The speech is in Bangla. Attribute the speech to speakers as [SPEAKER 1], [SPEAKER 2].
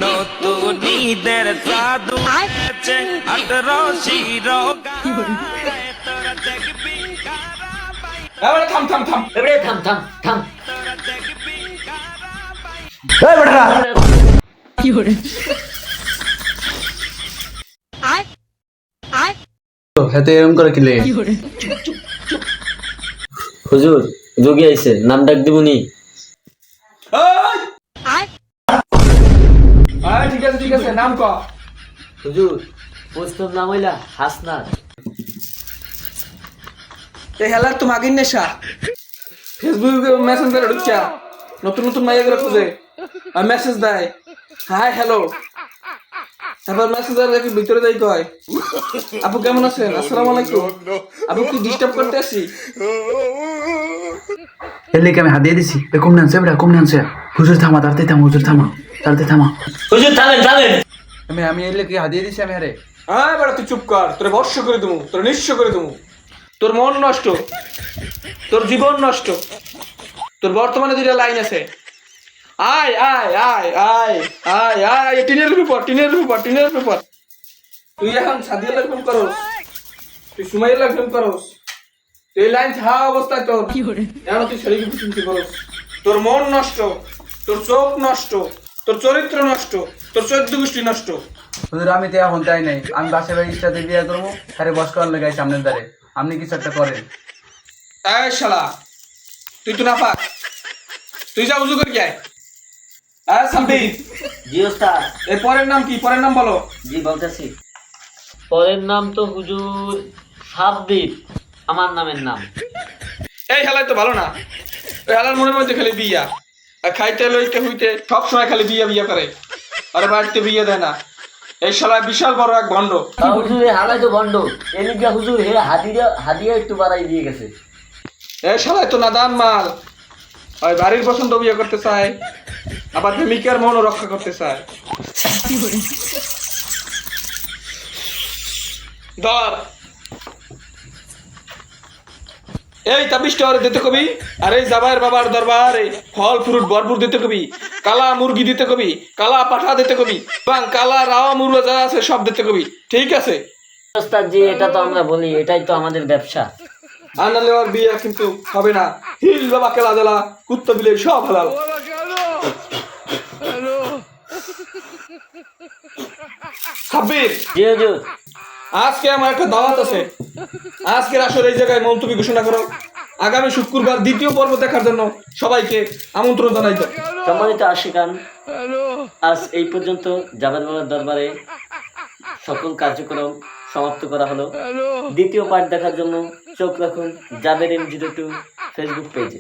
[SPEAKER 1] নতুন ঈদের জাদু আছে 18 শিরোগায় তোরা দেখবি কারাবাই
[SPEAKER 2] এবারে থাম থাম থাম
[SPEAKER 3] এবারে থাম থাম থাম
[SPEAKER 1] তোরা দেখবি কারাবাই
[SPEAKER 2] এই বেটা হাতে এরকম করে কিলে
[SPEAKER 3] হুজুর যোগী আইছে নাম ডাক দিবনি
[SPEAKER 2] ঠিক আছে নাম ক
[SPEAKER 3] হুজুর পোস্টর নাম হইলা হাসনাত
[SPEAKER 2] এই হেলার তো মাগিন নেশা ফেসবুকে মেসেঞ্জারে ঢুকছা নতুন নতুন মাইয়া করে খুঁজে আর মেসেজ দেয় হাই হ্যালো তারপর মেসেঞ্জার দেখি ভিতরে যাই কয় আপু কেমন আছেন আসসালামু আলাইকুম আপু কি ডিস্টার্ব করতে আসি
[SPEAKER 4] এলিকে আমি হাত দিয়ে দিছি এ কম নানছে বেটা কম নানছে হুজুর থামা তাড়াতাড়ি থামা হুজুর থামা তাড়াতাড়ি থামা
[SPEAKER 3] হুজুর থামেন থামেন
[SPEAKER 4] আমি এলিকে হাত দিয়ে দিছি আমি আরে
[SPEAKER 2] হ্যাঁ বেটা তুই চুপ কর তোরে বর্ষ করে দেবো তোরে নিঃস্ব করে দেবো তোর মন নষ্ট তোর জীবন নষ্ট তোর বর্তমানে দুইটা লাইন আছে আয় আয় আয় আয় আয় আয় টিনের উপর তুই এখন সাদিয়া লাগবেন করস তুই সুমাইয়া লাগবেন করস তুই এই লাইন থাকা অবস্থায় তোর এখন তুই শরীর শুনতে করস তোর মন নষ্ট তোর চোখ নষ্ট তোর চরিত্র নষ্ট তোর 14 গোষ্ঠী নষ্ট
[SPEAKER 4] হুজুর আমি তো এখন তাই নাই আমি বাসা বাড়ির সাথে বিয়ে করবো আরে বস করার লাগাই সামনের দ্বারে আপনি কিছু একটা করেন
[SPEAKER 2] এই শালা তুই তো না পাক তুই যা উজু করে আয় সাম্বি
[SPEAKER 3] জি ওস্তাদ
[SPEAKER 2] এর পরের নাম কি পরের নাম বলো
[SPEAKER 3] জি বলতেছি পরের নাম তো হুজুর সাবদীপ আমার নামের নাম
[SPEAKER 2] এই হেলায় তো ভালো না ওই হেলার মনের মধ্যে খালি বিয়া আর খাইতে লইতে হইতে সব সময় খালি বিয়া করে আর বাড়িতে বিয়ে দেয় না এই শালায় বিশাল বড় এক ভণ্ড
[SPEAKER 3] হুজুর হালাই তো বন্ড এলিগা হুজুর হে হাদিয়া একটু বাড়াই দিয়ে গেছে
[SPEAKER 2] এই শালায় তো নাদান মাল ওই বাড়ির পছন্দ বিয়ে করতে চায় আবার প্রেমিকার মনও রক্ষা করতে চায় ধর এই 23 টাকা দিতে কবি আর এই জাবাইর বাবার দরবারে ফল ফ্রুট ভরপুর দিতে কবি কালা মুরগি দিতে কবি কালা পাঠা দিতে কবি এবং কালা রাওয়া মুরগা যা আছে সব দিতে কবি ঠিক আছে
[SPEAKER 3] ওস্তাদ জি এটা তো আমরা বলি এটাই তো আমাদের ব্যবসা
[SPEAKER 2] আনালে আর বিয়ে কিন্তু হবে না হিল বাবা কেলা দেলা কুত্তা বিলে সব হালাল সাব্বির
[SPEAKER 3] জি হুজুর
[SPEAKER 2] আজকে আমার একটা দাওয়াত আছে আজকের আসর এই জায়গায় মন্তব্য ঘোষণা করো আগামী শুক্রবার দ্বিতীয় পর্ব দেখার জন্য সবাইকে আমন্ত্রণ জানাইতো
[SPEAKER 3] সম্মানিত আশিকান আজ এই পর্যন্ত জাবেদ বাবার দরবারে সকল কার্যক্রম সমাপ্ত করা হলো দ্বিতীয় পার্ট দেখার জন্য চোখ রাখুন জাবেদ M02 ফেসবুক পেজে।